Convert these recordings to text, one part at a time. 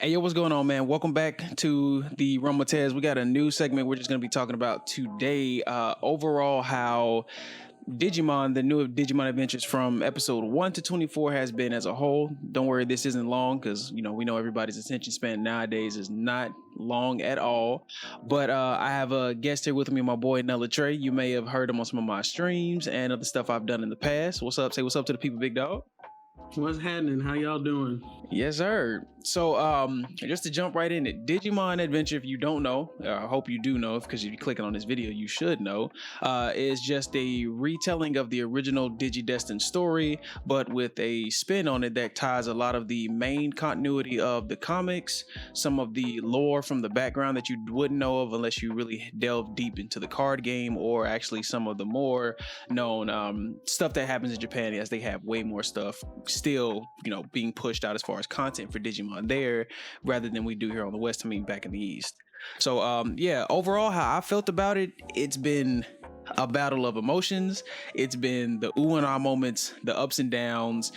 Hey, yo, what's going on, man? Welcome back to the Run with Tez. We got a new segment we're just going to be talking about today. Overall, how Digimon, the new Digimon Adventures from episode 1 to 24 has been as a whole. Don't worry, this isn't long because, we know everybody's attention span nowadays is not long at all. But I have a guest here with me, my boy Nella Trey. You may have heard him on some of my streams and other stuff I've done in the past. What's up? Say what's up to the people, big dog. What's happening? How y'all doing? Yes, sir. So, just to jump right in it, Digimon Adventure, if you don't know, I hope you do know, because if you're clicking on this video, you should know, is just a retelling of the original Digidestined story, but with a spin on it that ties a lot of the main continuity of the comics, some of the lore from the background that you wouldn't know of unless you really delve deep into the card game, or actually some of the more known stuff that happens in Japan, as they have way more stuff still, being pushed out as far as content for Digimon there, rather than we do here on the West. I mean, back in the East. So, yeah, overall, how I felt about it, it's been a battle of emotions. It's been the ooh and ah moments, the ups and downs,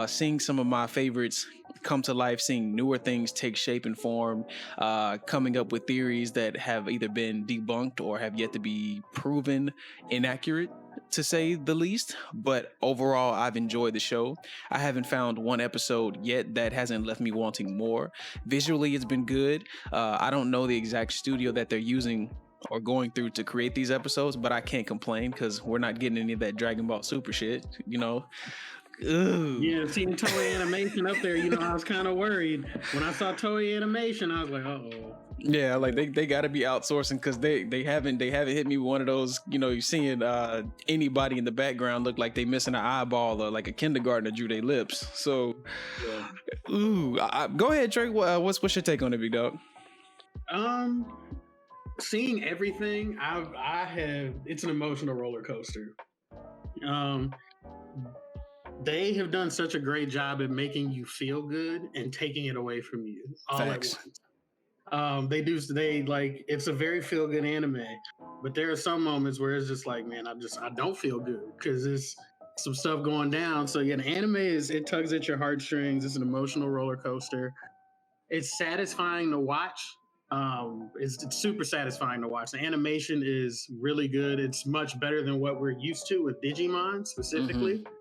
seeing some of my favorites come to life, seeing newer things take shape and form, coming up with theories that have either been debunked or have yet to be proven inaccurate, to say the least. But overall, I've enjoyed the show. I haven't found one episode yet that hasn't left me wanting more. Visually, it's been good. I don't know the exact studio that they're using or going through to create these episodes, but I can't complain because we're not getting any of that Dragon Ball Super shit, Ugh. Yeah, seeing Toei Animation up there, I was kind of worried. When I saw Toei Animation, I was like, uh-oh. Yeah, like they got to be outsourcing, because they haven't hit me with one of those, you're seeing anybody in the background look like they missing an eyeball, or like a kindergartner drew their lips. So, yeah. Ooh, go ahead, Trey. What's your take on it, big dog? Seeing everything, I have. It's an emotional roller coaster. They have done such a great job at making you feel good and taking it away from you all Facts. at once. They like, it's a very feel good anime, but there are some moments where it's just like, man, I don't feel good because there's some stuff going down. So yeah, the anime it tugs at your heartstrings. It's an emotional roller coaster. It's satisfying to watch. It's super satisfying to watch. The animation is really good. It's much better than what we're used to with Digimon specifically. Mm-hmm.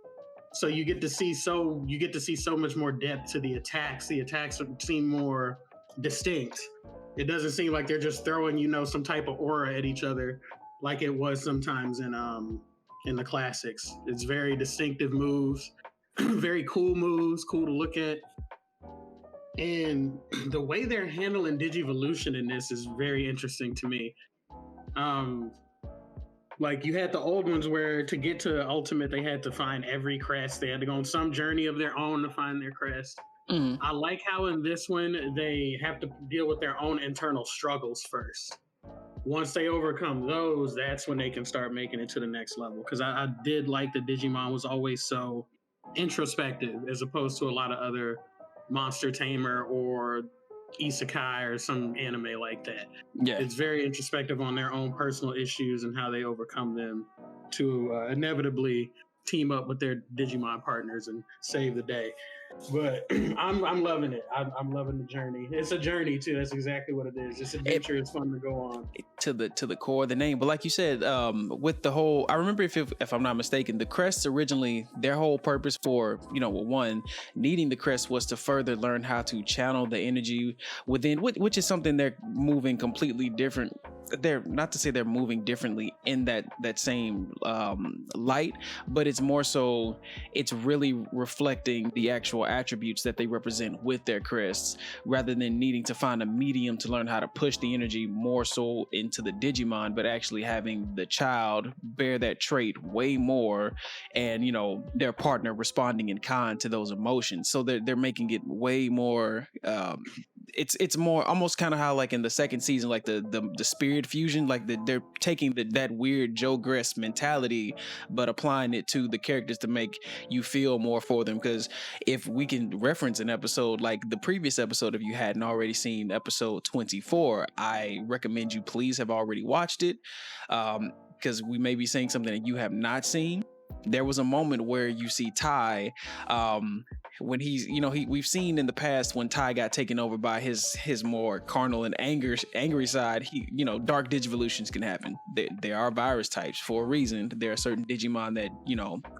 So you get to see so much more depth to the attacks. The attacks seem more distinct. It doesn't seem like they're just throwing, some type of aura at each other like it was sometimes in the classics. It's very distinctive moves, very cool moves, cool to look at. And the way they're handling Digivolution in this is very interesting to me. Like, you had the old ones where to get to Ultimate, they had to find every crest. They had to go on some journey of their own to find their crest. Mm. I like how in this one, they have to deal with their own internal struggles first. Once they overcome those, that's when they can start making it to the next level. Because I did like that Digimon was always so introspective, as opposed to a lot of other Monster Tamer or Isekai or some anime like that. Yeah, it's very introspective on their own personal issues and how they overcome them to inevitably team up with their Digimon partners and save the day. But I'm loving it. I'm loving the journey. It's a journey too. That's exactly what it is. It's adventure. It's fun to go on to the core of the name. But like you said, with the whole, I remember if I'm not mistaken, the crests originally, their whole purpose for one, needing the crest was to further learn how to channel the energy within, which is something they're moving completely different. They're not to say they're moving differently in that same light, but it's more so it's really reflecting the actual attributes that they represent with their crests, rather than needing to find a medium to learn how to push the energy more so into the Digimon, but actually having the child bear that trait way more, and their partner responding in kind to those emotions. So they're making it way more it's more almost kind of how, like, in the second season, like the spirit fusion, like they're taking that weird Joe Gress mentality but applying it to the characters to make you feel more for them. Because if we can reference an episode like the previous episode, if you hadn't already seen episode 24, I recommend you please have already watched it, because we may be saying something that you have not seen. there was a moment where you see Ty, when he's, we've seen in the past when Ty got taken over by his more carnal and angry side. Dark digivolutions can happen. There are virus types for a reason. There are certain Digimon that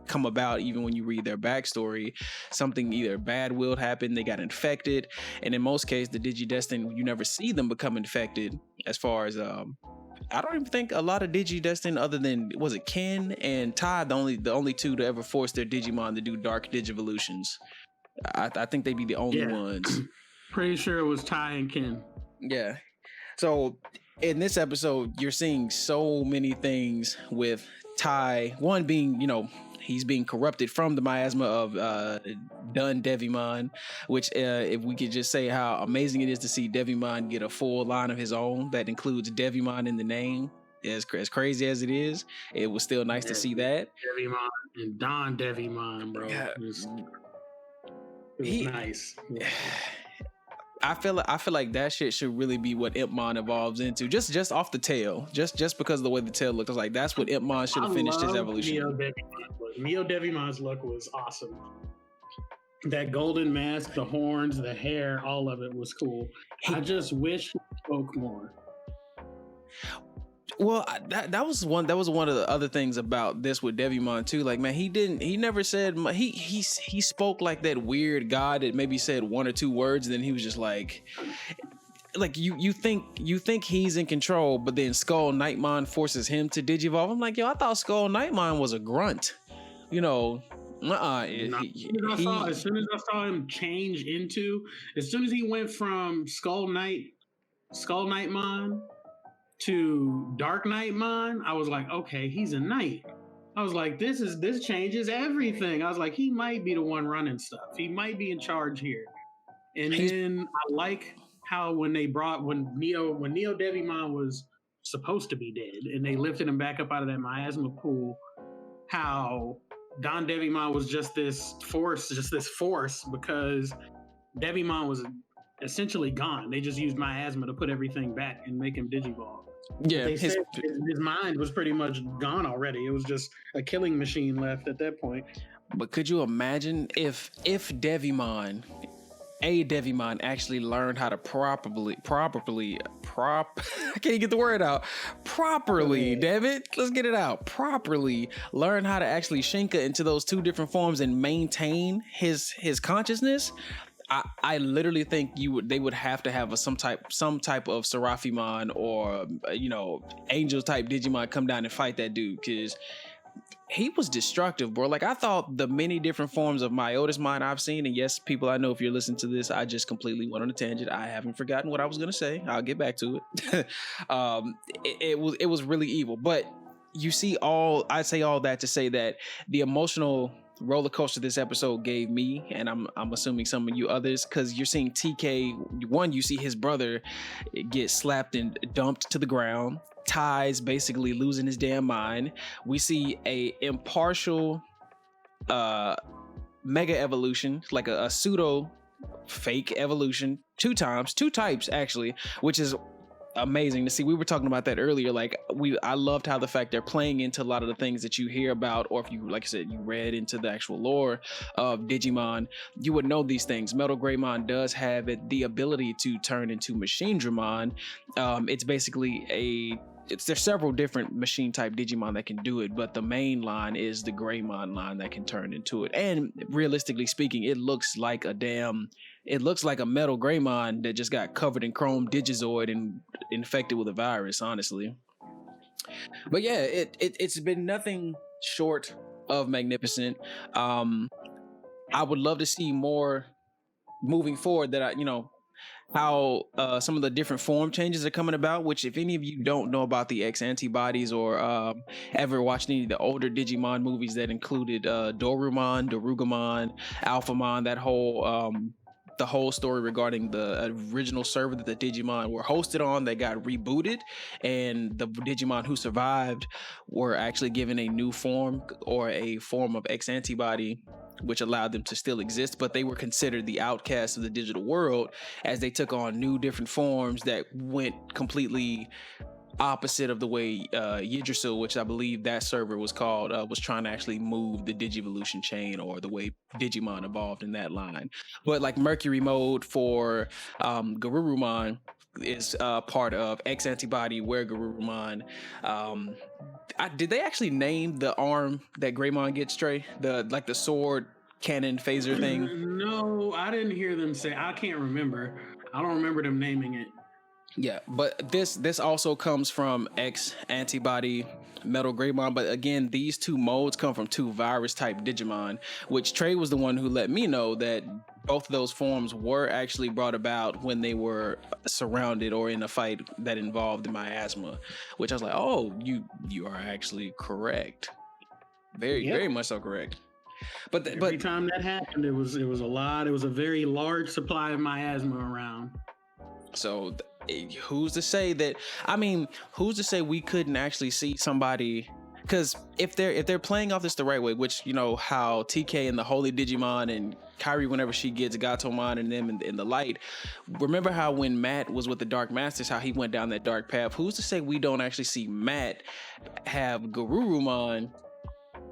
come about even when you read their backstory. Something either bad will happen, they got infected, and in most cases, the Digidestined, you never see them become infected. As far as I don't even think a lot of Digidestined, other than was it Ken and Todd, the only two to ever force their Digimon to do dark digivolutions. I think they'd be the only ones. Pretty sure it was Ty and Ken. Yeah. So in this episode, you're seeing so many things with Ty. One being, he's being corrupted from the miasma of Dun Devimon, which if we could just say how amazing it is to see Devimon get a full line of his own that includes Devimon in the name. As crazy as it is, it was still nice to see that. Devimon and Don Devimon, bro. Yeah. It was nice. Yeah. I feel like that shit should really be what Impmon evolves into, just off the tail, just because of the way the tail looks. Like that's what Impmon should have finished his evolution. Neo Devimon's look was awesome. That golden mask, the horns, the hair, all of it was cool. I just wish he spoke more. Well, that was one of the other things about this with Devimon too. Like, man, he never said, he spoke like that weird god that maybe said one or two words, and then he was just like you think he's in control, but then Skull Nightmon forces him to digivolve. I'm like, yo, I thought Skull Nightmon was a grunt, As soon as I saw him change into, as soon as he went from Skull Nightmon to Dark Nightmon, I was like, okay, he's a knight. I was like, this changes everything. I was like, he might be the one running stuff. He might be in charge here. And then I like how when Neo Devimon was supposed to be dead and they lifted him back up out of that miasma pool, how Don Devimon was just this force because Devimon was essentially gone. They just used miasma to put everything back and make him digivolve. Yeah, his mind was pretty much gone already. It was just a killing machine left at that point. But could you imagine if Devimon actually learned how to properly I can't even get the word out. Properly, damn it. Let's get it out. Properly learn how to actually Shinka into those two different forms and maintain his consciousness. I literally think they would have to have some type of Seraphimon or angel type Digimon come down and fight that dude, because he was destructive, bro. Like, I thought the many different forms of Myotismon I've seen, and yes, people I know, if you're listening to this, I just completely went on a tangent. I haven't forgotten what I was gonna say. I'll get back to it. It was really evil, but you see I say all that to say that the emotional roller coaster this episode gave me, and I'm assuming some of you others, because you're seeing TK. One, you see his brother get slapped and dumped to the ground. Ty's basically losing his damn mind. We see a impartial mega evolution, like a pseudo fake evolution, two types actually, which is amazing to see. We were talking about that earlier. I loved how the fact they're playing into a lot of the things that you hear about, or if you, like I said, you read into the actual lore of Digimon, you would know these things. Metal Greymon does have the ability to turn into Machine Dramon. It's basically there's several different machine type Digimon that can do it, but the main line is the Greymon line that can turn into it. And realistically speaking, it looks like a Metal Greymon that just got covered in chrome Digizoid and infected with a virus, honestly. But yeah, it's been nothing short of magnificent. I would love to see more moving forward, that how some of the different form changes are coming about, which if any of you don't know about the X antibodies or ever watched any of the older Digimon movies that included Dorumon, Darugamon, Alphamon, that whole the whole story regarding the original server that the Digimon were hosted on that got rebooted, and the Digimon who survived were actually given a new form, or a form of X antibody, which allowed them to still exist, but they were considered the outcasts of the digital world as they took on new different forms that went completely opposite of the way Yggdrasil, which I believe that server was called, was trying to actually move the Digivolution chain, or the way Digimon evolved in that line. But like Mercury mode for Garurumon is part of X antibody, where Garurumon. Did they actually name the arm that Greymon gets, Trey? The sword cannon phaser thing. No, I didn't hear them say. I can't remember. I don't remember them naming it. Yeah, but this also comes from X antibody Metal Greymon. But again, these two modes come from two virus type Digimon, which Trey was the one who let me know that both of those forms were actually brought about when they were surrounded or in a fight that involved miasma. Which I was like, oh, you are actually correct, very much so correct. But Every time that happened, it was a lot. It was a very large supply of miasma around. So who's to say that? I mean, who's to say we couldn't actually see somebody? Because if they're playing off this the right way, which you know how TK and the Holy Digimon and Kyrie, whenever she gets Gatomon and them in the light, remember how when Matt was with the Dark Masters, how he went down that dark path? Who's to say we don't actually see Matt have Garurumon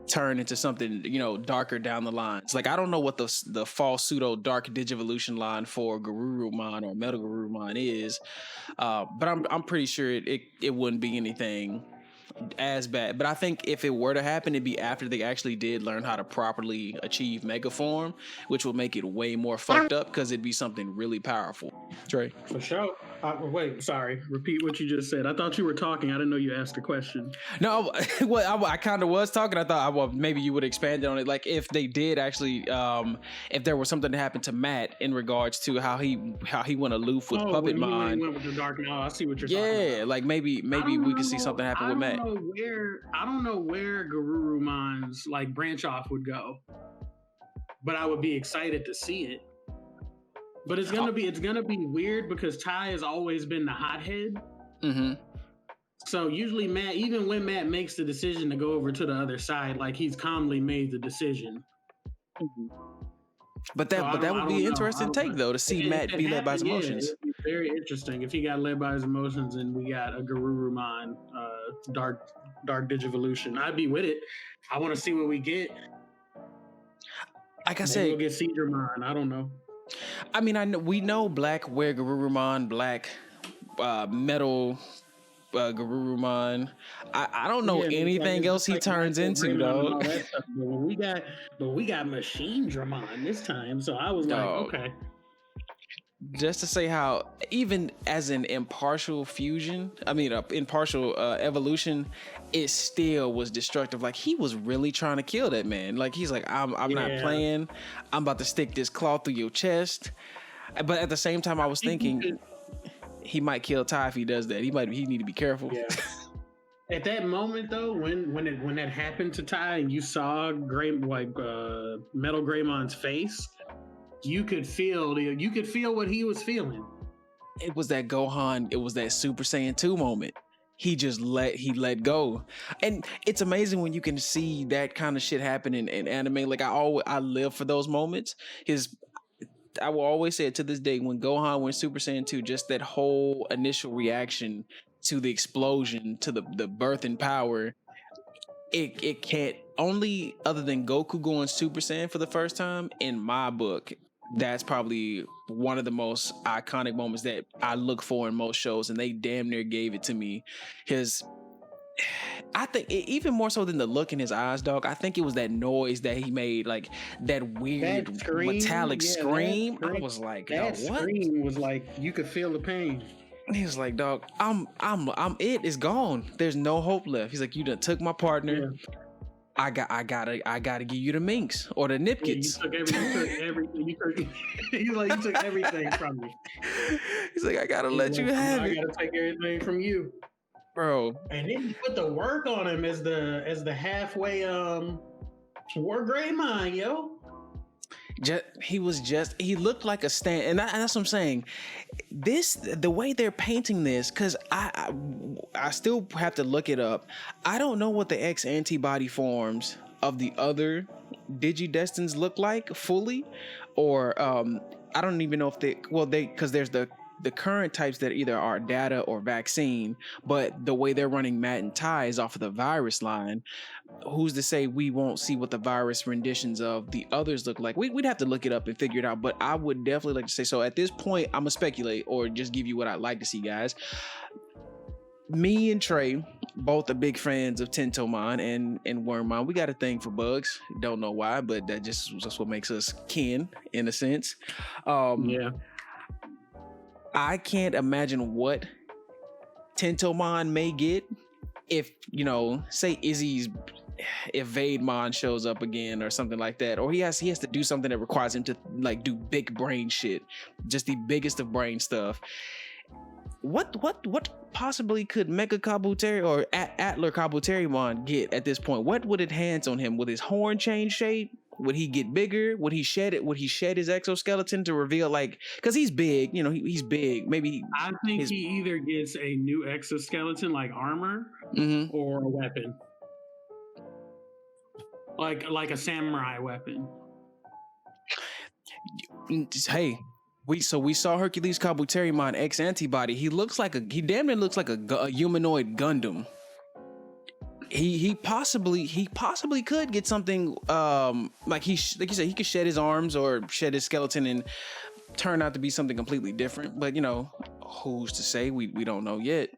turn into something, you know, darker down the lines? Like, I don't know what the false pseudo dark Digivolution line for Garurumon or Metal Garurumon is, but I'm pretty sure it wouldn't be anything as bad. But I think if it were to happen, it'd be after they actually did learn how to properly achieve Mega Form, which will make it way more fucked up because it'd be something really powerful. Trey? For sure. Wait, sorry. Repeat what you just said. I thought you were talking. I didn't know you asked a question. No, well, I kind of was talking. I thought maybe you would expand on it. Like if they did actually, if there was something that happened to Matt in regards to how he went aloof with Puppet when Mon. he went with the Dark. No, I see what you're talking about. Yeah, like maybe we could see something happen with Matt. I don't know where Garurumon's like branch off would go, but I would be excited to see it. But it's gonna be weird because Ty has always been the hothead. Mm-hmm. So usually Matt, even when Matt makes the decision to go over to the other side, like he's calmly made the decision. Mm-hmm. But that would be an interesting take though, to see Matt be led by his emotions. It'd be very interesting if he got led by his emotions and we got a Garurumon dark Digivolution. I'd be with it. I want to see what we get. Like I said, we'll get Seedramon. I don't know. I mean, we know Black where Garurumon, Black Metal Garurumon. I don't know anything else he turns into though. But we got Machine Dramon this time, so I was like, okay. Just to say how even as an impartial fusion, impartial evolution, it still was destructive. Like he was really trying to kill that man. Like he's like, I'm not playing. I'm about to stick this claw through your chest. But at the same time, I was thinking he might kill Ty if he does that. He need to be careful. Yeah. At that moment though, when that happened to Ty and you saw Metal Greymon's face, you could feel what he was feeling. It was that Gohan, it was that Super Saiyan 2 moment. He let go. And it's amazing when you can see that kind of shit happen in anime. Like I live for those moments. I will always say it to this day, when Gohan went Super Saiyan 2, just that whole initial reaction to the explosion, to the birth and power, it can't, only other than Goku going Super Saiyan for the first time, in my book, that's probably one of the most iconic moments that I look for in most shows, and they damn near gave it to me. I think even more so than the look in his eyes, dog. I think it was that noise that he made, like that weird metallic scream. I was like, that what? Scream was like you could feel the pain. He was like, dog, I'm it's gone. There's no hope left. He's like, you done took my partner. Yeah. I gotta give you the minks or the nipkits. Yeah, you took everything. He's like, you took everything from me. He's like, I gotta let you have it. I gotta take everything from you, bro. And then you put the work on him as the halfway War Greymon, yo. He looked like a stand, and that's what I'm saying. The way they're painting this, because I still have to look it up. I don't know what the X antibody forms of the other Digidestins look like fully, or I don't even know if because there's the the current types that either are data or vaccine, but the way they're running Matt and Ty is off of the virus line. Who's to say we won't see what the virus renditions of the others look like? We'd have to look it up and figure it out, but I would definitely like to say, so at this point, I'm gonna speculate or just give you what I'd like to see, guys. Me and Trey, both are big fans of Tentomon and Wormmon. We got a thing for bugs. Don't know why, but that's what makes us kin in a sense. Yeah. I can't imagine what Tentomon may get if, say Izzy's, if Vademon shows up again or something like that, or he has to do something that requires him to like do big brain shit, just the biggest of brain stuff. What possibly could Mega Kabuterimon or Atler Kabuterimon get at this point? What would enhance on him? Would his horn change shape? Would he get bigger? Would he shed it? Would he shed his exoskeleton to reveal, like, because he's big, he's big. Maybe I think he either gets a new exoskeleton like armor or a weapon, like a samurai weapon. Hey. We saw Hercules Kabuterimon X antibody. He damn near looks like a humanoid Gundam. He possibly could get something like you said, he could shed his arms or shed his skeleton and turn out to be something completely different. But who's to say? We don't know yet.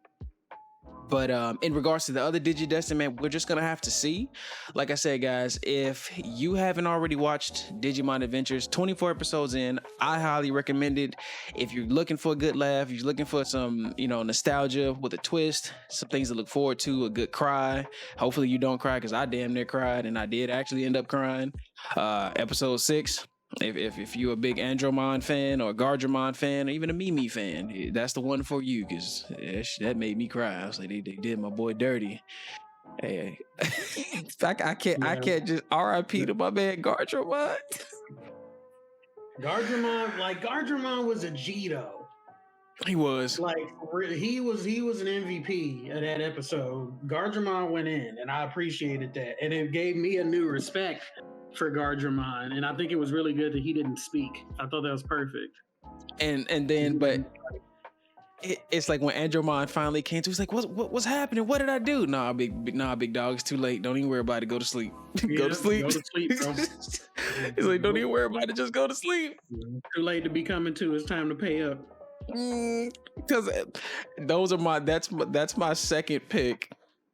But in regards to the other Digidestin, man, we're just gonna have to see. Like I said, guys, if you haven't already watched Digimon Adventures, 24 episodes in, I highly recommend it. If you're looking for a good laugh, if you're looking for some, nostalgia with a twist, some things to look forward to, a good cry. Hopefully you don't cry, because I damn near cried, and I did actually end up crying. Episode 6. If you're a big Andromon fan or Gardramon fan or even a Mimi fan, that's the one for you, because that made me cry. I was like, they did my boy dirty. Hey, I can't just RIP to my man Gardramon. Gardramon was a G though. He was he was an MVP of that episode. Gardramon went in, and I appreciated that, and it gave me a new respect for Gardramon, and I think it was really good that he didn't speak. I thought that was perfect. And then, but it's like when Andromon finally came to, he's like, what's happening? What did I do? Nah, big dog, it's too late. Don't even worry about it. Go to sleep. Go to sleep. Go to sleep, bro. He's like, don't even worry about it. Just go to sleep. Too late to be coming to. It's time to pay up. Because that's my second pick.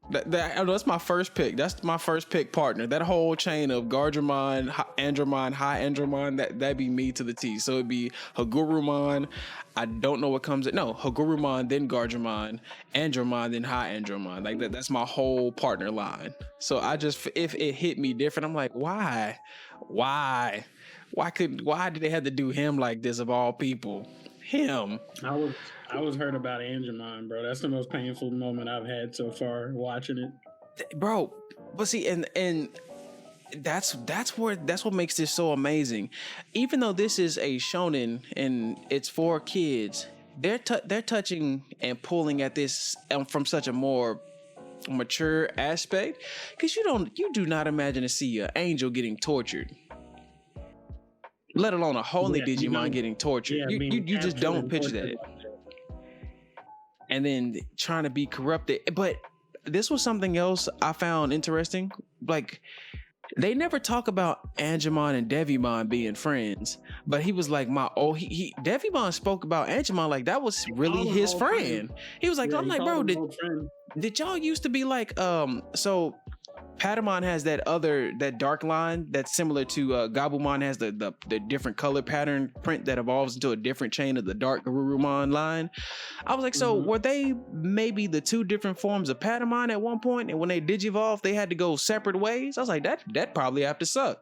That's my first pick. That's my first pick partner. That whole chain of Gardramon, Andromon, High Andromon, that'd be me to the T. So it'd be Hagurumon. I don't know what comes. No, Hagurumon, then Gardramon, Andromon, then High Andromon. Like that's my whole partner line. So if it hit me different, I'm like, why did they have to do him like this of all people? Him. I was hurt about Andromon, bro. That's the most painful moment I've had so far watching it, bro. But see, and that's what makes this so amazing. Even though this is a shonen and it's for kids, they're touching and pulling at this from such a more mature aspect, because you do not imagine to see an angel getting tortured, let alone a holy Digimon getting tortured. You just don't picture that. And then trying to be corrupted. But this was something else I found interesting. Like, they never talk about Angemon and Devimon being friends, but he was like, Devimon spoke about Angemon like that was really his friend. He was like, I'm like, bro, did y'all used to be like, so Patamon has that dark line that's similar to Gabumon has the different color pattern print that evolves into a different chain of the dark Garurumon line. I was like, so were they maybe the two different forms of Patamon at one point, and when they digivolved, they had to go separate ways? I was like, that probably have to suck.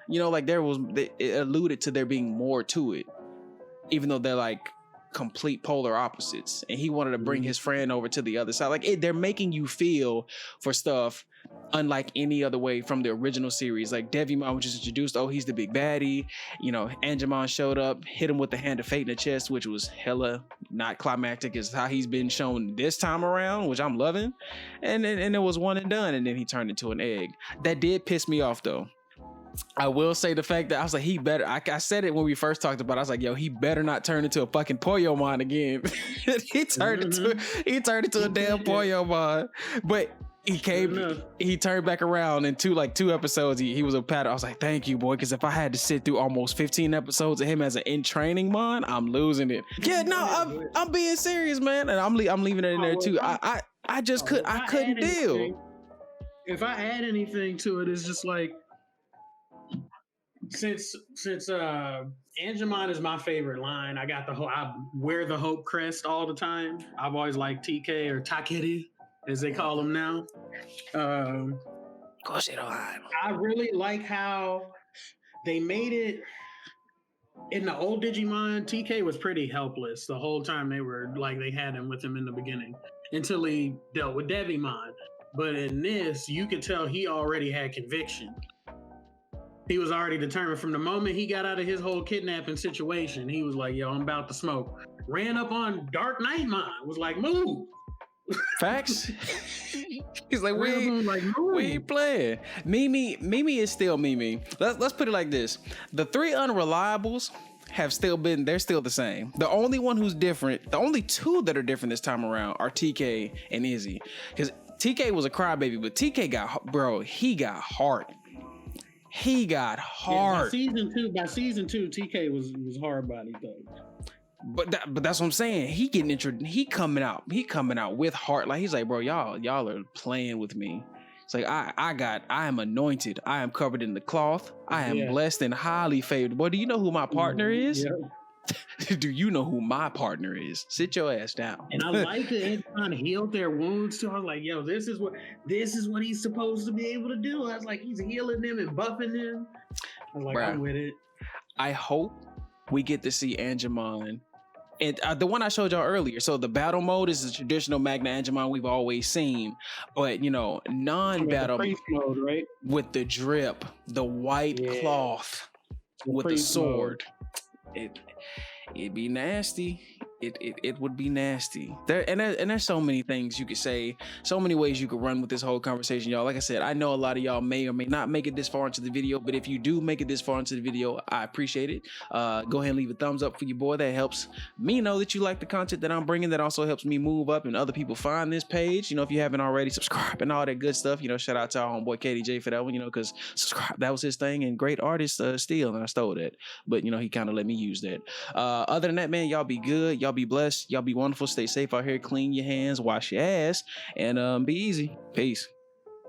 Like it alluded to there being more to it, even though they're like complete polar opposites, and he wanted to bring his friend over to the other side. Like they're making you feel for stuff unlike any other way from the original series. Like Devimon was just introduced, he's the big baddie. Angemon showed up, hit him with the hand of fate in the chest, which was hella not climactic as how he's been shown this time around, which I'm loving. And it was one and done, and then he turned into an egg. That did piss me off though. I will say the fact that I was like, he better. I said it when we first talked about it. I was like, yo, he better not turn into a fucking Poyomon again. He turned into a damn Poyomon. But he came, he turned back around in two episodes. He was a pattern. I was like, thank you, boy, because if I had to sit through almost 15 episodes of him as an in training mon, I'm losing it. Yeah, no, I'm being serious, man, and I'm leaving it in there too. I just couldn't deal. If I add anything to it, it's just like, since Angemon is my favorite line, I wear the Hope crest all the time. I've always liked TK or Takeri, as they call him now. I really like how they made it. In the old Digimon, TK was pretty helpless the whole time they had him with him in the beginning until he dealt with Devimon. But in this, you could tell he already had conviction. He was already determined from the moment he got out of his whole kidnapping situation. He was like, yo, I'm about to smoke. Ran up on Dark Knightmon, was like, move. Facts. He's like, we ain't playing. Mimi is still Mimi. Let's put it like this. The three unreliables they're still the same. The only one who's different, the only two that are different this time around are TK and Izzy. Because TK was a crybaby, but TK got heart. He got hard. Yeah, by season two, TK was hard body though. But that's what I'm saying. He coming out with heart. Like he's like, bro, y'all are playing with me. It's like I am anointed. I am covered in the cloth. I am blessed and highly favored. Boy, do you know who my partner is? Yeah. Do you know who my partner is? Sit your ass down. And I like that Antoine healed their wounds too. I was like, yo, this is what he's supposed to be able to do. I was like, he's healing them and buffing them. I was like, I'm with it. I hope we get to see Angemon. And the one I showed y'all earlier. So the battle mode is the traditional Magna Angemon we've always seen. But, non-battle mode, right? With the drip, the white cloth, with the sword. It'd be nasty. It would be nasty. There's so many things you could say, so many ways you could run with this whole conversation, y'all. Like I said, I know a lot of y'all may or may not make it this far into the video, but if you do make it this far into the video, I appreciate it. Go ahead and leave a thumbs up for your boy. That helps me know that you like the content that I'm bringing. That also helps me move up and other people find this page. If you haven't already, subscribe and all that good stuff. Shout out to our homeboy KDJ for that one. Because subscribe, that was his thing, and great artist still, and I stole that. But he kind of let me use that. Other than that, man, y'all be good. Y'all be blessed. Y'all be wonderful. Stay safe out here. Clean your hands. Wash your ass. And be easy. Peace.